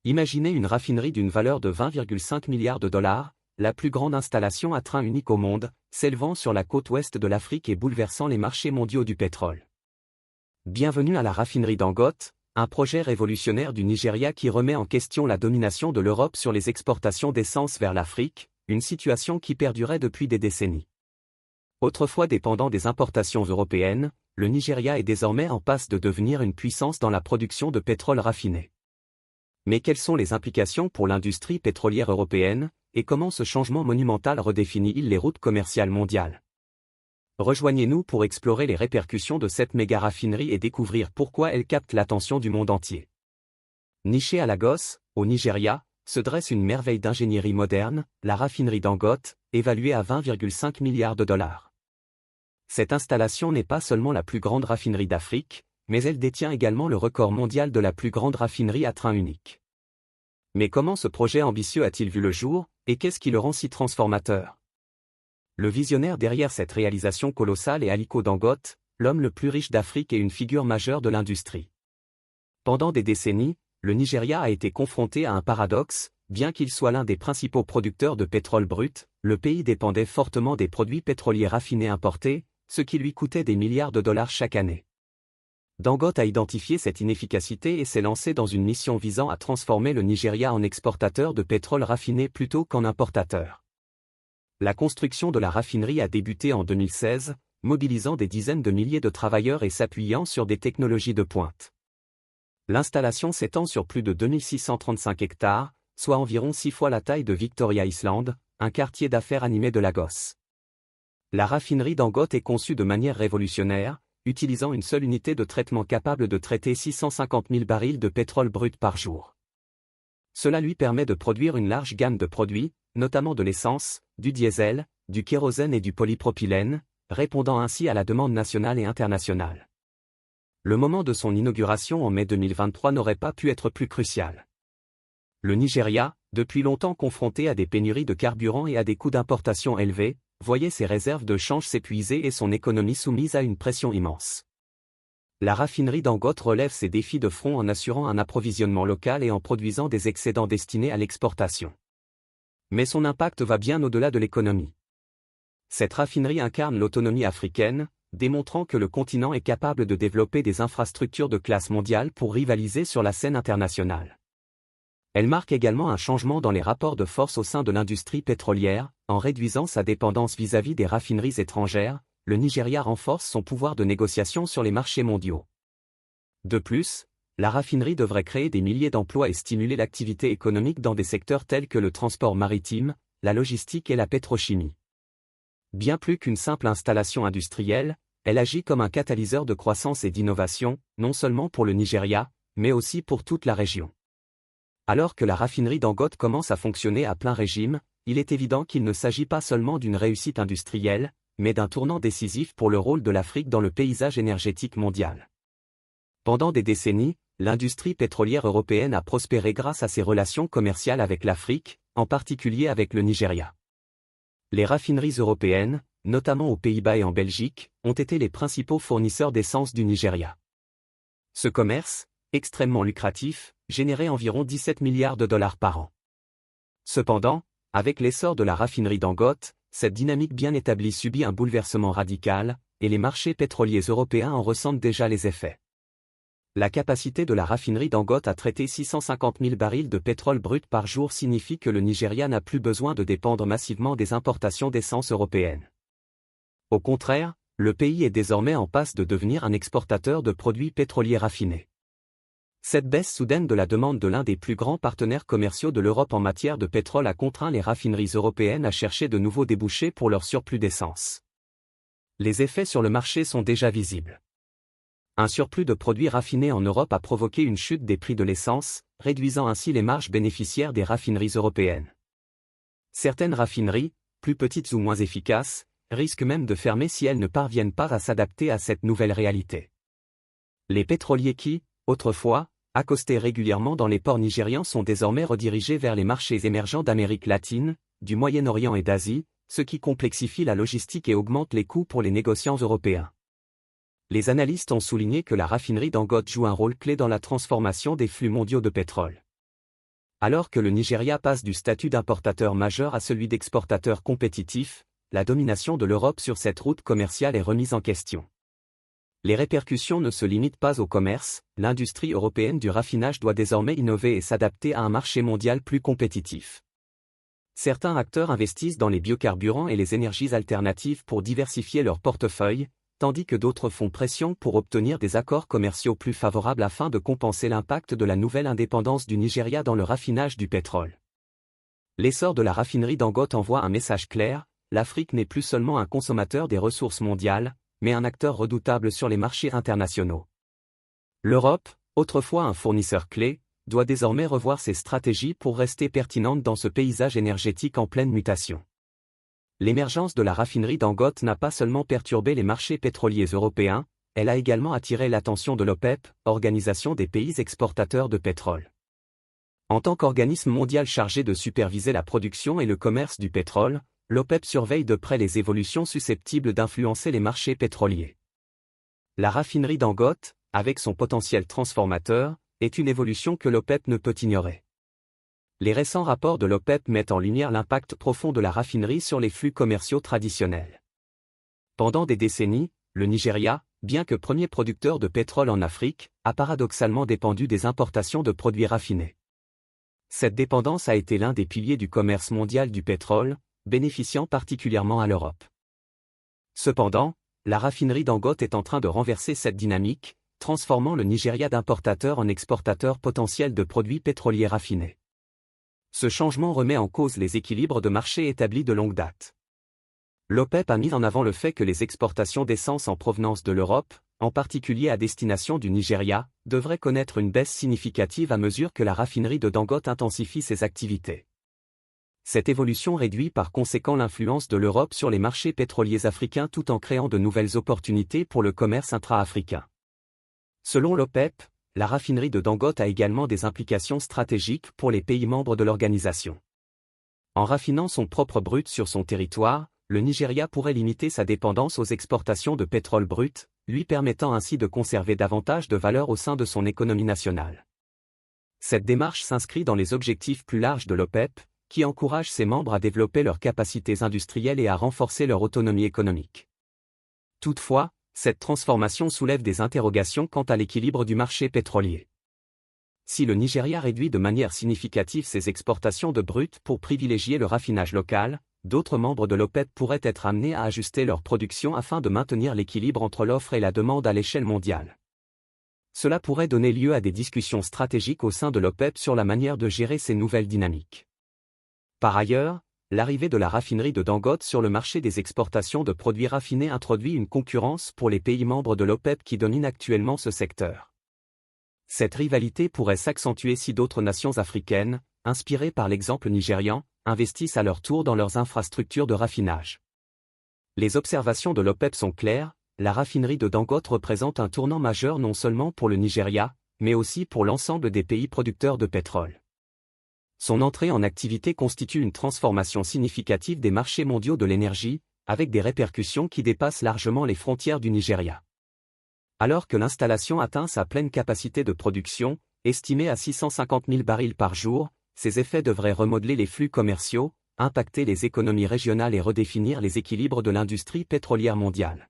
Imaginez une raffinerie d'une valeur de 20,5 milliards de dollars, la plus grande installation à train unique au monde, s'élevant sur la côte ouest de l'Afrique et bouleversant les marchés mondiaux du pétrole. Bienvenue à la raffinerie Dangote, un projet révolutionnaire du Nigeria qui remet en question la domination de l'Europe sur les exportations d'essence vers l'Afrique, une situation qui perdurait depuis des décennies. Autrefois dépendant des importations européennes, le Nigeria est désormais en passe de devenir une puissance dans la production de pétrole raffiné. Mais quelles sont les implications pour l'industrie pétrolière européenne, et comment ce changement monumental redéfinit-il les routes commerciales mondiales? Rejoignez-nous pour explorer les répercussions de cette méga-raffinerie et découvrir pourquoi elle capte l'attention du monde entier. Nichée à Lagos, au Nigeria, se dresse une merveille d'ingénierie moderne, la raffinerie Dangote, évaluée à 20,5 milliards de dollars. Cette installation n'est pas seulement la plus grande raffinerie d'Afrique, mais elle détient également le record mondial de la plus grande raffinerie à train unique. Mais comment ce projet ambitieux a-t-il vu le jour, et qu'est-ce qui le rend si transformateur? Le visionnaire derrière cette réalisation colossale est Aliko Dangote, l'homme le plus riche d'Afrique et une figure majeure de l'industrie. Pendant des décennies, le Nigeria a été confronté à un paradoxe, bien qu'il soit l'un des principaux producteurs de pétrole brut, le pays dépendait fortement des produits pétroliers raffinés importés, ce qui lui coûtait des milliards de dollars chaque année. Dangote a identifié cette inefficacité et s'est lancé dans une mission visant à transformer le Nigeria en exportateur de pétrole raffiné plutôt qu'en importateur. La construction de la raffinerie a débuté en 2016, mobilisant des dizaines de milliers de travailleurs et s'appuyant sur des technologies de pointe. L'installation s'étend sur plus de 2635 hectares, soit environ 6 fois la taille de Victoria Island, un quartier d'affaires animé de Lagos. La raffinerie Dangote est conçue de manière révolutionnaire, utilisant une seule unité de traitement capable de traiter 650 000 barils de pétrole brut par jour. Cela lui permet de produire une large gamme de produits, notamment de l'essence, du diesel, du kérosène et du polypropylène, répondant ainsi à la demande nationale et internationale. Le moment de son inauguration en mai 2023 n'aurait pas pu être plus crucial. Le Nigeria, depuis longtemps confronté à des pénuries de carburant et à des coûts d'importation élevés, voyait ses réserves de change s'épuiser et son économie soumise à une pression immense. La raffinerie Dangote relève ces défis de front en assurant un approvisionnement local et en produisant des excédents destinés à l'exportation. Mais son impact va bien au-delà de l'économie. Cette raffinerie incarne l'autonomie africaine, démontrant que le continent est capable de développer des infrastructures de classe mondiale pour rivaliser sur la scène internationale. Elle marque également un changement dans les rapports de force au sein de l'industrie pétrolière, en réduisant sa dépendance vis-à-vis des raffineries étrangères. Le Nigeria renforce son pouvoir de négociation sur les marchés mondiaux. De plus, la raffinerie devrait créer des milliers d'emplois et stimuler l'activité économique dans des secteurs tels que le transport maritime, la logistique et la pétrochimie. Bien plus qu'une simple installation industrielle, elle agit comme un catalyseur de croissance et d'innovation, non seulement pour le Nigeria, mais aussi pour toute la région. Alors que la raffinerie Dangote commence à fonctionner à plein régime, il est évident qu'il ne s'agit pas seulement d'une réussite industrielle, mais d'un tournant décisif pour le rôle de l'Afrique dans le paysage énergétique mondial. Pendant des décennies, l'industrie pétrolière européenne a prospéré grâce à ses relations commerciales avec l'Afrique, en particulier avec le Nigeria. Les raffineries européennes, notamment aux Pays-Bas et en Belgique, ont été les principaux fournisseurs d'essence du Nigeria. Ce commerce, extrêmement lucratif, générait environ 17 milliards de dollars par an. Cependant, avec l'essor de la raffinerie Dangote, cette dynamique bien établie subit un bouleversement radical, et les marchés pétroliers européens en ressentent déjà les effets. La capacité de la raffinerie Dangote à traiter 650 000 barils de pétrole brut par jour signifie que le Nigeria n'a plus besoin de dépendre massivement des importations d'essence européennes. Au contraire, le pays est désormais en passe de devenir un exportateur de produits pétroliers raffinés. Cette baisse soudaine de la demande de l'un des plus grands partenaires commerciaux de l'Europe en matière de pétrole a contraint les raffineries européennes à chercher de nouveaux débouchés pour leur surplus d'essence. Les effets sur le marché sont déjà visibles. Un surplus de produits raffinés en Europe a provoqué une chute des prix de l'essence, réduisant ainsi les marges bénéficiaires des raffineries européennes. Certaines raffineries, plus petites ou moins efficaces, risquent même de fermer si elles ne parviennent pas à s'adapter à cette nouvelle réalité. Les pétroliers qui, autrefois, accostés régulièrement dans les ports nigérians sont désormais redirigés vers les marchés émergents d'Amérique latine, du Moyen-Orient et d'Asie, ce qui complexifie la logistique et augmente les coûts pour les négociants européens. Les analystes ont souligné que la raffinerie Dangote joue un rôle clé dans la transformation des flux mondiaux de pétrole. Alors que le Nigeria passe du statut d'importateur majeur à celui d'exportateur compétitif, la domination de l'Europe sur cette route commerciale est remise en question. Les répercussions ne se limitent pas au commerce, l'industrie européenne du raffinage doit désormais innover et s'adapter à un marché mondial plus compétitif. Certains acteurs investissent dans les biocarburants et les énergies alternatives pour diversifier leur portefeuille, tandis que d'autres font pression pour obtenir des accords commerciaux plus favorables afin de compenser l'impact de la nouvelle indépendance du Nigeria dans le raffinage du pétrole. L'essor de la raffinerie Dangote envoie un message clair, l'Afrique n'est plus seulement un consommateur des ressources mondiales, mais un acteur redoutable sur les marchés internationaux. L'Europe, autrefois un fournisseur clé, doit désormais revoir ses stratégies pour rester pertinente dans ce paysage énergétique en pleine mutation. L'émergence de la raffinerie Dangote n'a pas seulement perturbé les marchés pétroliers européens, elle a également attiré l'attention de l'OPEP, Organisation des pays exportateurs de pétrole. En tant qu'organisme mondial chargé de superviser la production et le commerce du pétrole, l'OPEP surveille de près les évolutions susceptibles d'influencer les marchés pétroliers. La raffinerie Dangote, avec son potentiel transformateur, est une évolution que l'OPEP ne peut ignorer. Les récents rapports de l'OPEP mettent en lumière l'impact profond de la raffinerie sur les flux commerciaux traditionnels. Pendant des décennies, le Nigeria, bien que premier producteur de pétrole en Afrique, a paradoxalement dépendu des importations de produits raffinés. Cette dépendance a été l'un des piliers du commerce mondial du pétrole, bénéficiant particulièrement à l'Europe. Cependant, la raffinerie Dangote est en train de renverser cette dynamique, transformant le Nigeria d'importateur en exportateur potentiel de produits pétroliers raffinés. Ce changement remet en cause les équilibres de marché établis de longue date. L'OPEP a mis en avant le fait que les exportations d'essence en provenance de l'Europe, en particulier à destination du Nigeria, devraient connaître une baisse significative à mesure que la raffinerie de Dangote intensifie ses activités. Cette évolution réduit par conséquent l'influence de l'Europe sur les marchés pétroliers africains tout en créant de nouvelles opportunités pour le commerce intra-africain. Selon l'OPEP, la raffinerie de Dangote a également des implications stratégiques pour les pays membres de l'organisation. En raffinant son propre brut sur son territoire, le Nigeria pourrait limiter sa dépendance aux exportations de pétrole brut, lui permettant ainsi de conserver davantage de valeur au sein de son économie nationale. Cette démarche s'inscrit dans les objectifs plus larges de l'OPEP, qui encourage ses membres à développer leurs capacités industrielles et à renforcer leur autonomie économique. Toutefois, cette transformation soulève des interrogations quant à l'équilibre du marché pétrolier. Si le Nigeria réduit de manière significative ses exportations de brut pour privilégier le raffinage local, d'autres membres de l'OPEP pourraient être amenés à ajuster leur production afin de maintenir l'équilibre entre l'offre et la demande à l'échelle mondiale. Cela pourrait donner lieu à des discussions stratégiques au sein de l'OPEP sur la manière de gérer ces nouvelles dynamiques. Par ailleurs, l'arrivée de la raffinerie de Dangote sur le marché des exportations de produits raffinés introduit une concurrence pour les pays membres de l'OPEP qui dominent actuellement ce secteur. Cette rivalité pourrait s'accentuer si d'autres nations africaines, inspirées par l'exemple nigérian, investissent à leur tour dans leurs infrastructures de raffinage. Les observations de l'OPEP sont claires, la raffinerie de Dangote représente un tournant majeur non seulement pour le Nigeria, mais aussi pour l'ensemble des pays producteurs de pétrole. Son entrée en activité constitue une transformation significative des marchés mondiaux de l'énergie, avec des répercussions qui dépassent largement les frontières du Nigeria. Alors que l'installation atteint sa pleine capacité de production, estimée à 650 000 barils par jour, ces effets devraient remodeler les flux commerciaux, impacter les économies régionales et redéfinir les équilibres de l'industrie pétrolière mondiale.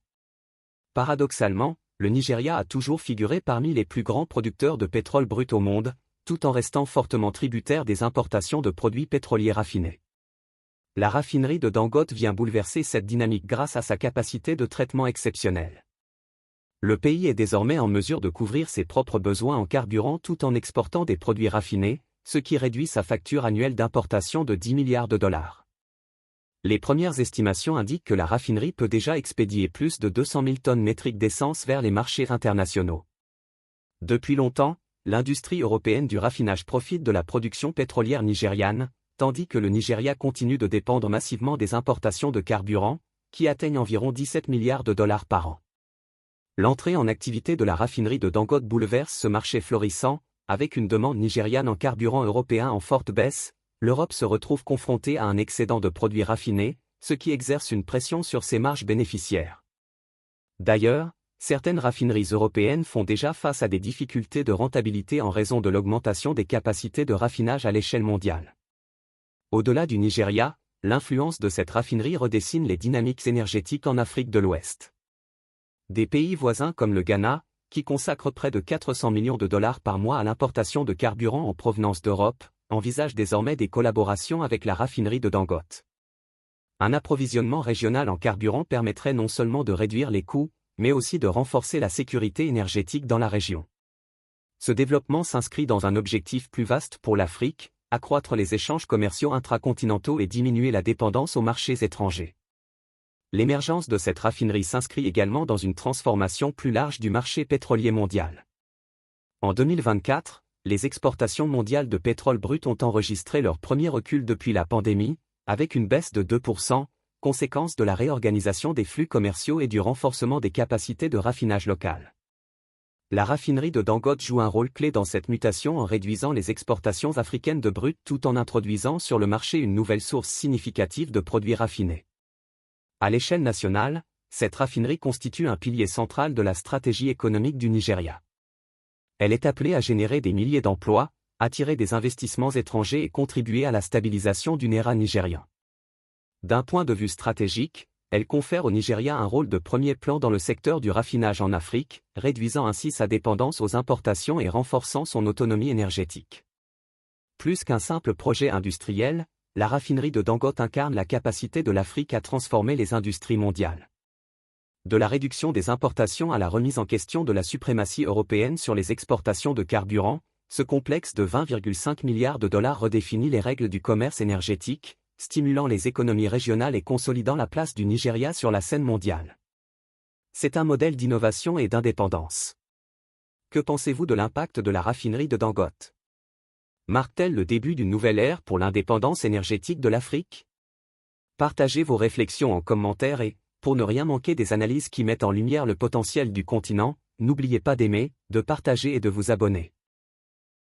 Paradoxalement, le Nigeria a toujours figuré parmi les plus grands producteurs de pétrole brut au monde, tout en restant fortement tributaire des importations de produits pétroliers raffinés. La raffinerie de Dangote vient bouleverser cette dynamique grâce à sa capacité de traitement exceptionnelle. Le pays est désormais en mesure de couvrir ses propres besoins en carburant tout en exportant des produits raffinés, ce qui réduit sa facture annuelle d'importation de 10 milliards de dollars. Les premières estimations indiquent que la raffinerie peut déjà expédier plus de 200 000 tonnes métriques d'essence vers les marchés internationaux. Depuis longtemps, l'industrie européenne du raffinage profite de la production pétrolière nigériane, tandis que le Nigeria continue de dépendre massivement des importations de carburant, qui atteignent environ 17 milliards de dollars par an. L'entrée en activité de la raffinerie de Dangote bouleverse ce marché florissant, avec une demande nigériane en carburant européen en forte baisse, l'Europe se retrouve confrontée à un excédent de produits raffinés, ce qui exerce une pression sur ses marges bénéficiaires. D'ailleurs, certaines raffineries européennes font déjà face à des difficultés de rentabilité en raison de l'augmentation des capacités de raffinage à l'échelle mondiale. Au-delà du Nigeria, l'influence de cette raffinerie redessine les dynamiques énergétiques en Afrique de l'Ouest. Des pays voisins comme le Ghana, qui consacrent près de 400 millions de dollars par mois à l'importation de carburant en provenance d'Europe, envisagent désormais des collaborations avec la raffinerie de Dangote. Un approvisionnement régional en carburant permettrait non seulement de réduire les coûts, mais aussi de renforcer la sécurité énergétique dans la région. Ce développement s'inscrit dans un objectif plus vaste pour l'Afrique, accroître les échanges commerciaux intracontinentaux et diminuer la dépendance aux marchés étrangers. L'émergence de cette raffinerie s'inscrit également dans une transformation plus large du marché pétrolier mondial. En 2024, les exportations mondiales de pétrole brut ont enregistré leur premier recul depuis la pandémie, avec une baisse de 2%, conséquence de la réorganisation des flux commerciaux et du renforcement des capacités de raffinage local. La raffinerie de Dangote joue un rôle clé dans cette mutation en réduisant les exportations africaines de brut tout en introduisant sur le marché une nouvelle source significative de produits raffinés. À l'échelle nationale, cette raffinerie constitue un pilier central de la stratégie économique du Nigeria. Elle est appelée à générer des milliers d'emplois, attirer des investissements étrangers et contribuer à la stabilisation du Naira nigérian. D'un point de vue stratégique, elle confère au Nigeria un rôle de premier plan dans le secteur du raffinage en Afrique, réduisant ainsi sa dépendance aux importations et renforçant son autonomie énergétique. Plus qu'un simple projet industriel, la raffinerie de Dangote incarne la capacité de l'Afrique à transformer les industries mondiales. De la réduction des importations à la remise en question de la suprématie européenne sur les exportations de carburant, ce complexe de 20,5 milliards de dollars redéfinit les règles du commerce énergétique, stimulant les économies régionales et consolidant la place du Nigeria sur la scène mondiale. C'est un modèle d'innovation et d'indépendance. Que pensez-vous de l'impact de la raffinerie de Dangote? Marque-t-elle le début d'une nouvelle ère pour l'indépendance énergétique de l'Afrique? Partagez vos réflexions en commentaire et, pour ne rien manquer des analyses qui mettent en lumière le potentiel du continent, n'oubliez pas d'aimer, de partager et de vous abonner.